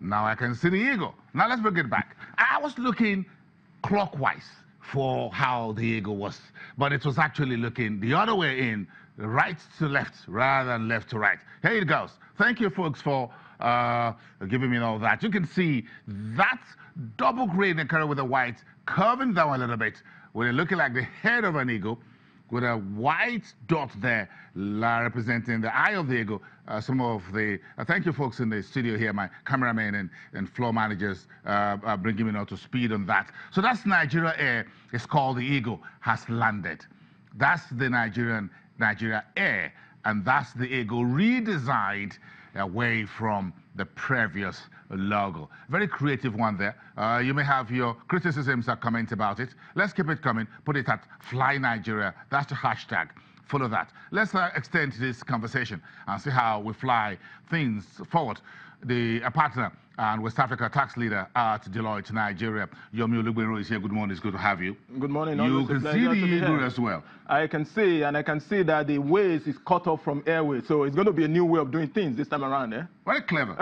Now I can see the eagle. Now let's bring it back. I was looking clockwise for how the eagle was, but it was actually looking the other way in, right to left rather than left to right. Here it goes. Thank you, folks, for giving me all that. You can see that double green occurring with the white curving down a little bit, with it looking like the head of an eagle, with a white dot there representing the eye of the eagle. Some of the thank you folks in the studio here, my cameramen and floor managers bringing me up to speed on that. So that's Nigeria Air. It's called the Eagle has landed. That's the Nigeria Air, and that's the Eagle redesigned away from the previous logo. Very creative one there. You may have your criticisms or comments about it. Let's keep it coming. Put it at Fly Nigeria. That's the hashtag. Follow that. Let's extend this conversation and see how we fly things forward. The partner and West Africa tax leader at Deloitte, Nigeria, Yomi Olugbero is here. Good morning. It's good to have you. Good morning. You can see the eagle as well. I can see, and I can see that the ways is cut off from airways. So it's going to be a new way of doing things this time around, eh? Very clever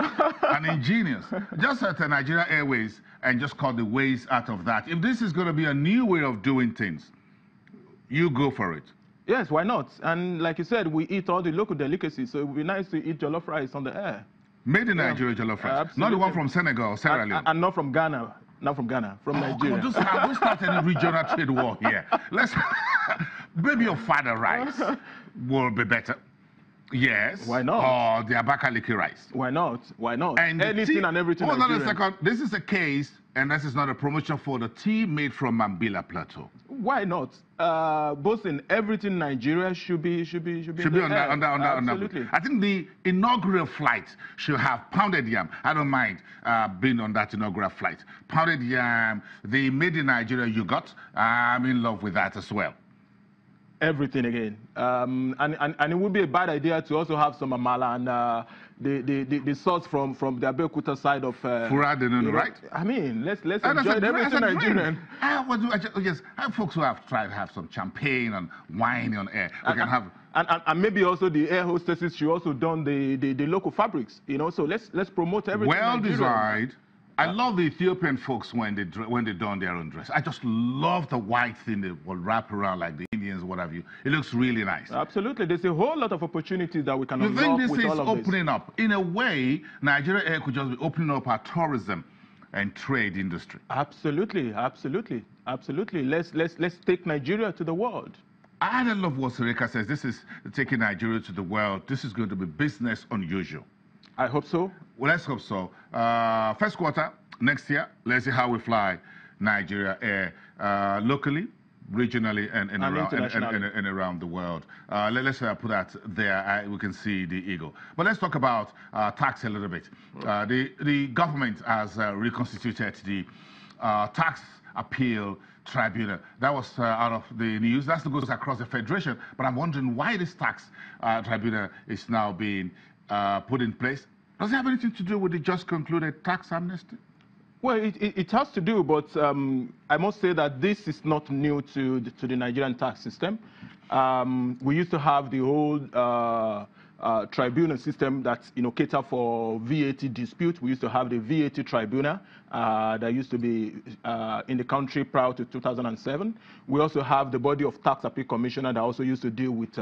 and ingenious. Just at Nigeria Airways and just cut the ways out of that. If this is going to be a new way of doing things, you go for it. Yes, why not? And like you said, we eat all the local delicacies, so it would be nice to eat jollof rice on the air. Made in Nigeria, jollof rice. Not the one from Senegal or Sierra Leone. And not from Ghana. Not from Ghana, from Nigeria. Come on, don't start any regional trade war here. Let's maybe your father rice will be better. Yes. Why not? Or the Abakaliki rice. Why not? Why not? And anything and everything. Hold on a second. This is a case, and this is not a promotion for the tea made from Mambila Plateau. Why not? Both in everything Nigeria should be on that. I think the inaugural flight should have pounded yam. I don't mind being on that inaugural flight. Pounded yam, the made in Nigeria you got. I'm in love with that as well. Everything again, and it would be a bad idea to also have some amala and the sauce from the Abeokuta side of Furadenu, right? I mean, let's enjoy everything Nigerian. Yes, folks who have tried to have some champagne and wine on air. We can have. And maybe also the air hostesses should also don the local fabrics, you know. So let's promote everything. Well designed. I love the Ethiopian folks when they don their own dress. I just love the white thing they will wrap around like the Indians, what have you. It looks really nice. Absolutely. There's a whole lot of opportunities that we can unlock with all of this. You think this is opening up? In a way, Nigeria Air could just be opening up our tourism and trade industry. Absolutely, absolutely, absolutely. Let's take Nigeria to the world. I love what Serika says. This is taking Nigeria to the world. This is going to be business unusual. I hope so. Well, let's hope so. First quarter next year, let's see how we fly Nigeria Air locally, regionally, and around the world. Let's put that there. We can see the eagle. But let's talk about tax a little bit. The government has reconstituted the tax appeal tribunal. That was out of the news. That goes across the federation. But I'm wondering why this tax tribunal is now being put in place. Does it have anything to do with the just concluded tax amnesty? Well, it has to do, but I must say that this is not new to the Nigerian tax system. We used to have the old tribunal system that cater for VAT dispute. We used to have the VAT tribunal that used to be in the country prior to 2007. We also have the body of tax appeal commissioner that also used to deal with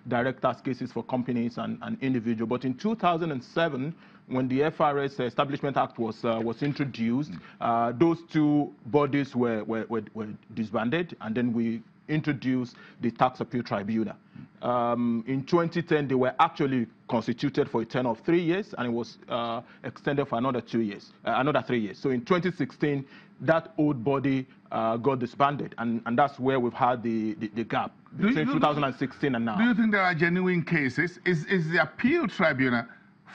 direct tax cases for companies and individuals. But in 2007, when the FRS Establishment Act was introduced, those two bodies were disbanded, and then we introduced the Tax Appeal Tribunal. In 2010, they were actually constituted for a term of 3 years, and it was extended for another 3 years. So in 2016, that old body got disbanded, and that's where we've had the gap between 2016 and now. Do you think there are genuine cases? Is the appeal tribunal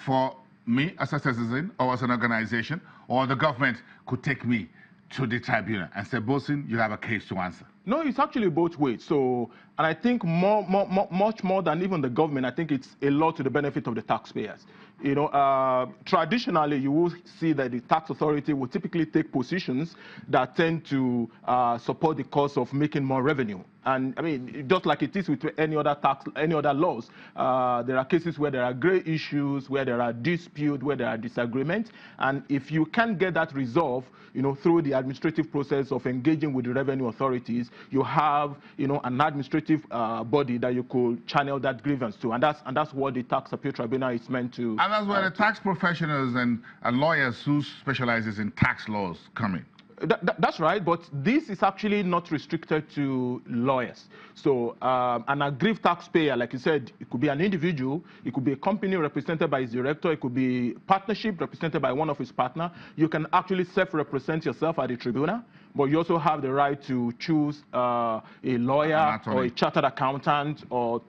for me as a citizen or as an organization, or the government could take me to the tribunal and say, Bosun, you have a case to answer? No, it's actually both ways. So, and I think much more than even the government, I think it's a lot to the benefit of the taxpayers. Traditionally, you will see that the tax authority will typically take positions that tend to support the cause of making more revenue. And I mean, just like it is with any other laws, there are cases where there are gray issues, where there are disputes, where there are disagreements. And if you can't get that resolved, through the administrative process of engaging with the revenue authorities, you have, an administrative body that you could channel that grievance to. And that's what the Tax Appeal Tribunal is meant to. And that's where the tax professionals and lawyers who specializes in tax laws come in. That's right, but this is actually not restricted to lawyers. So an aggrieved taxpayer, like you said, it could be an individual, it could be a company represented by its director, it could be partnership represented by one of its partners. You can actually self-represent yourself at the tribunal, but you also have the right to choose a lawyer or a chartered accountant or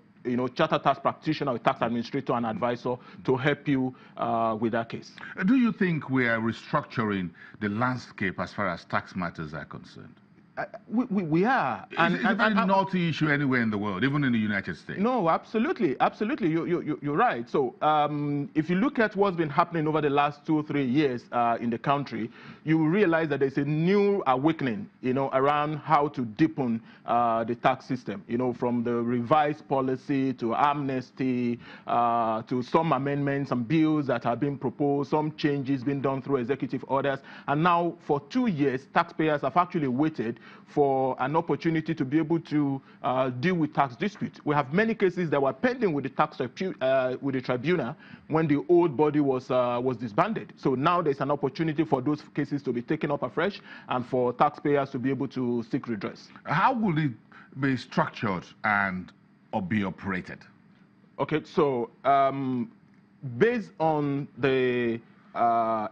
chartered tax practitioner or tax administrator and advisor to help you with that case. Do you think we are restructuring the landscape as far as tax matters are concerned? We are. It's a very naughty issue anywhere in the world, even in the United States. No, absolutely. Absolutely. You're right. So if you look at what's been happening over the last 2 or 3 years in the country, you will realize that there's a new awakening, around how to deepen the tax system, from the revised policy to amnesty to some amendments and bills that have been proposed, some changes being done through executive orders. And now for 2 years, taxpayers have actually waited for an opportunity to be able to deal with tax disputes. We have many cases that were pending with the tribunal when the old body was disbanded. So now there's an opportunity for those cases to be taken up afresh and for taxpayers to be able to seek redress. How will it be structured and or be operated? Okay, so based on the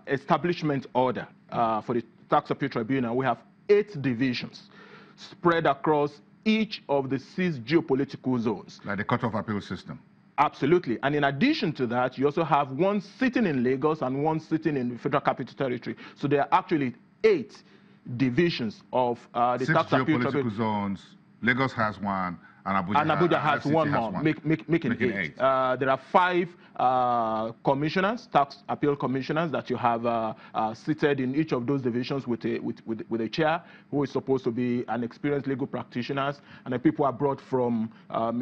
establishment order for the Tax Appeal Tribunal, we have 8 divisions spread across each of the 6 geopolitical zones. Like the Court of Appeal system. Absolutely. And in addition to that, you also have one sitting in Lagos and one sitting in the Federal Capital Territory. So there are actually 8 divisions of the Tax Appeal Tribunal. 6 geopolitical zones. Lagos has one. And Abuja has one more, making 8. There are 5 commissioners, tax appeal commissioners, that you have seated in each of those divisions with a chair who is supposed to be an experienced legal practitioners, and the people are brought from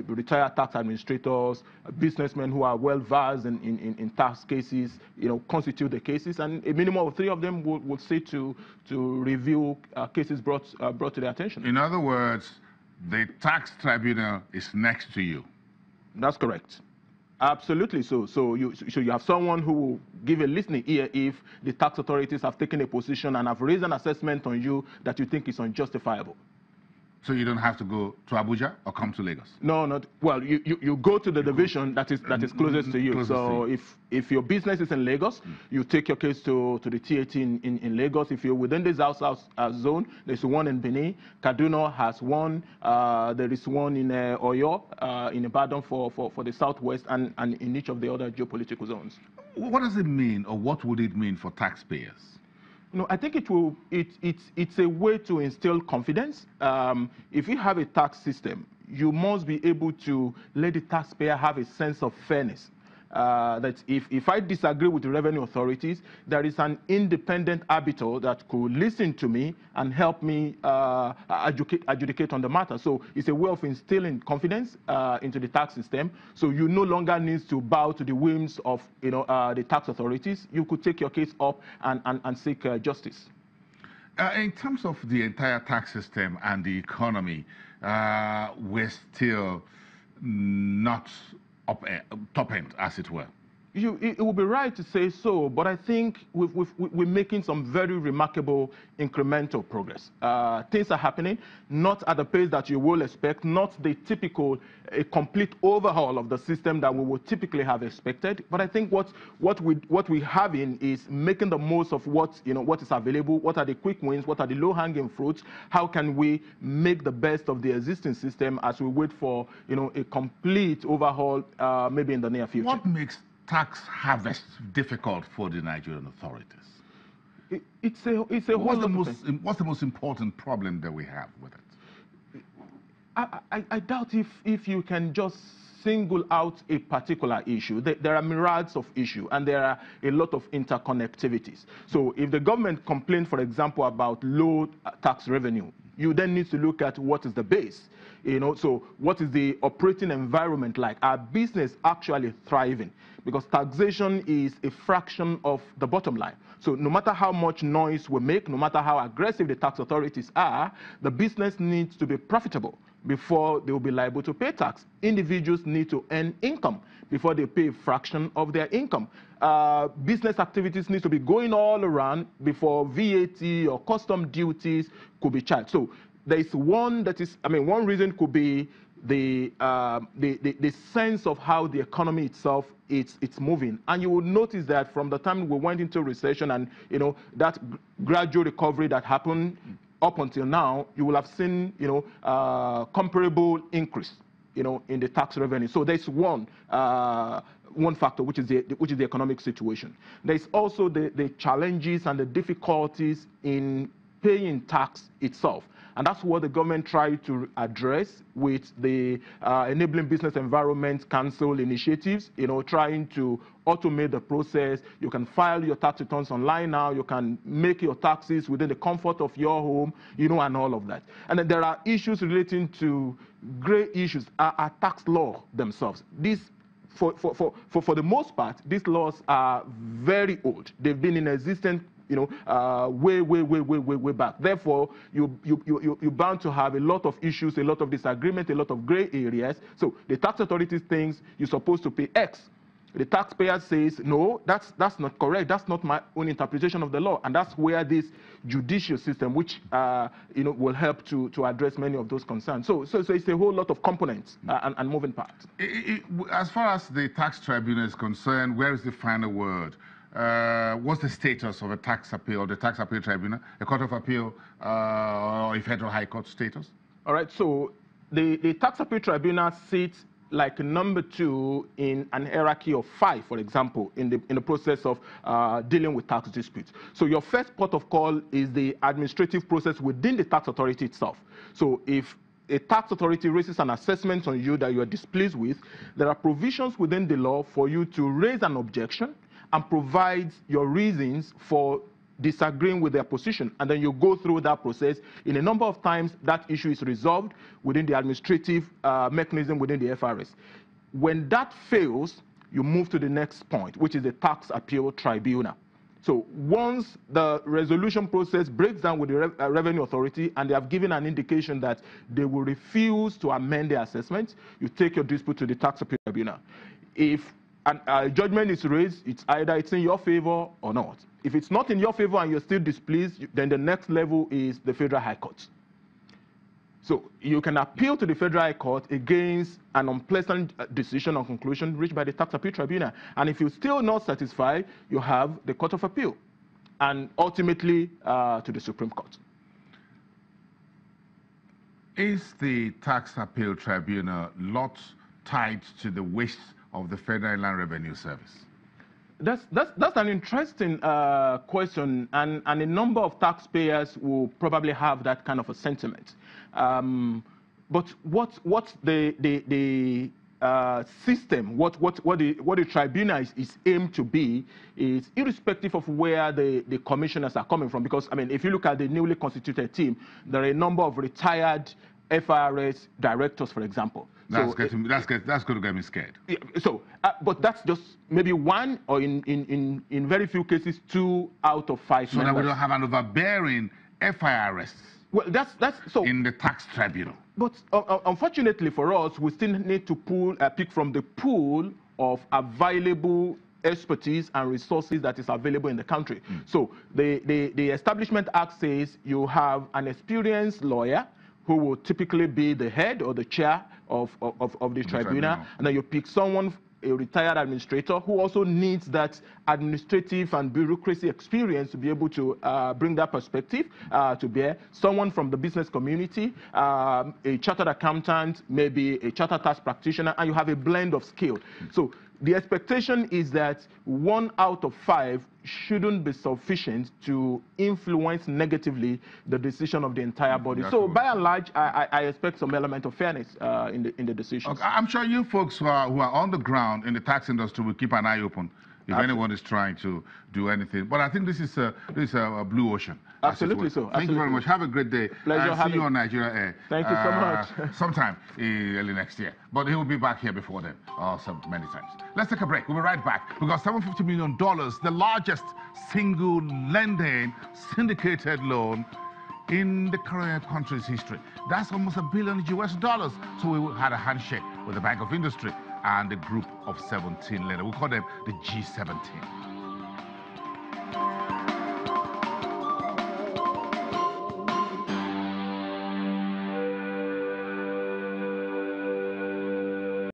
retired tax administrators, businessmen who are well versed in tax cases, constitute the cases, and a minimum of 3 of them will sit to review cases brought to their attention. In other words, the tax tribunal is next to you. That's correct. Absolutely. So you have someone who will give a listening ear if the tax authorities have taken a position and have raised an assessment on you that you think is unjustifiable. So you don't have to go to Abuja or come to Lagos? No, not well. You go to the division that is closest to you. So if your business is in Lagos, you take your case to the TAT in Lagos. If you're within the South zone, there's one in Benin. Kaduna has one. There is one in Oyo, in Ibadan for the Southwest, and in each of the other geopolitical zones. What does it mean, or what would it mean for taxpayers? I think it's a way to instill confidence. If you have a tax system, you must be able to let the taxpayer have a sense of fairness. That if I disagree with the revenue authorities, there is an independent arbiter that could listen to me and help me adjudicate on the matter. So it's a way of instilling confidence into the tax system. So you no longer need to bow to the whims of the tax authorities. You could take your case up and seek justice. In terms of the entire tax system and the economy, we're still not top end, as it were. It would be right to say so, but I think we're making some very remarkable incremental progress. Things are happening, not at the pace that you will expect, not the typical complete overhaul of the system that we would typically have expected. But I think what we have in is making the most of what is available. What are the quick wins? What are the low-hanging fruits? How can we make the best of the existing system as we wait for a complete overhaul, maybe in the near future? What makes tax harvest difficult for the Nigerian authorities? It's a whole What's the most important problem that we have with it? I doubt if you can just single out a particular issue. There are myriads of issues, and there are a lot of interconnectivities. So if the government complains, for example, about low tax revenue, you then need to look at what is the base. So what is the operating environment like? Are business actually thriving? Because taxation is a fraction of the bottom line. So no matter how much noise we make, no matter how aggressive the tax authorities are, the business needs to be profitable before they will be liable to pay tax. Individuals need to earn income before they pay a fraction of their income. Business activities need to be going all around before VAT or custom duties could be charged. So there is one that is, one reason could be the sense of how the economy itself it's moving. And you will notice that from the time we went into recession and that gradual recovery that happened up until now, you will have seen comparable increase in the tax revenue. So there's one factor, which is the economic situation. There's also the challenges and the difficulties in paying tax itself. And that's what the government tried to address with the Enabling Business Environment Council initiatives, trying to automate the process. You can file your tax returns online now. You can make your taxes within the comfort of your home, and all of that. And then there are issues relating to gray issues, are tax law themselves. For the most part, these laws are very old. They've been in existence way back. Therefore, you're bound to have a lot of issues, a lot of disagreement, a lot of gray areas. So the tax authorities thinks you're supposed to pay X. The taxpayer says, no, that's not correct. That's not my own interpretation of the law. And that's where this judicial system, which will help to address many of those concerns. So it's a whole lot of components and moving parts. As far as the tax tribunal is concerned, where is the final word? What's the status of a tax appeal, the tax appeal tribunal, a court of appeal, or a federal high court status? All right, so the tax appeal tribunal sits like number 2 in an hierarchy of 5, for example, in the process of dealing with tax disputes. So your first port of call is the administrative process within the tax authority itself. So if a tax authority raises an assessment on you that you are displeased with, there are provisions within the law for you to raise an objection and provide your reasons for disagreeing with their position, and then you go through that process. In a number of times, that issue is resolved within the administrative mechanism within the FRS. When that fails, you move to the next point, which is the tax appeal tribunal. So once the resolution process breaks down with the Revenue Authority and they have given an indication that they will refuse to amend the assessment, you take your dispute to the tax appeal tribunal. If a judgment is raised, it's either it's in your favor or not. If it's not in your favor and you're still displeased, then the next level is the Federal High Court. So you can appeal to the Federal High Court against an unpleasant decision or conclusion reached by the Tax Appeal Tribunal. And if you're still not satisfied, you have the Court of Appeal, and ultimately to the Supreme Court. Is the Tax Appeal Tribunal not tied to the wish of the Federal Inland Revenue Service? That's an interesting question, and a number of taxpayers will probably have that kind of a sentiment. But what the system, what the tribunal is aimed to be, is irrespective of where the commissioners are coming from. Because if you look at the newly constituted team, there are a number of retired FRS directors, for example. That's going to get me scared. Yeah, so, but that's just maybe one, or in very few cases, 2 out of 5 so members. that we don't have an overbearing FIRS. Well, that's so in the tax tribunal. But unfortunately for us, we still need to pick from the pool of available expertise and resources that is available in the country. So the Establishment Act says you have an experienced lawyer who will typically be the head or the chair of the tribunal, and then you pick someone, a retired administrator, who also needs that administrative and bureaucracy experience to be able to bring that perspective to bear. Someone from the business community, a chartered accountant, maybe a chartered tax practitioner, and you have a blend of skill. So the expectation is that 1 out of 5 shouldn't be sufficient to influence negatively the decision of the entire body. So by and large, I expect some element of fairness in the decisions. Okay. I'm sure you folks who are on the ground in the tax industry will keep an eye open if anyone is trying to do anything. But I think this is a blue ocean. Absolutely so. Thank you very much. Have a great day. Pleasure having see you on Nigeria Air. Thank you so much. Sometime early next year. But he will be back here before then, many times. Let's take a break. We'll be right back. We got $750 million, the largest single lending syndicated loan in the current country's history. That's almost $1 billion US. So we had a handshake with the Bank of Industry and a group of 17 lenders. We call them the G17.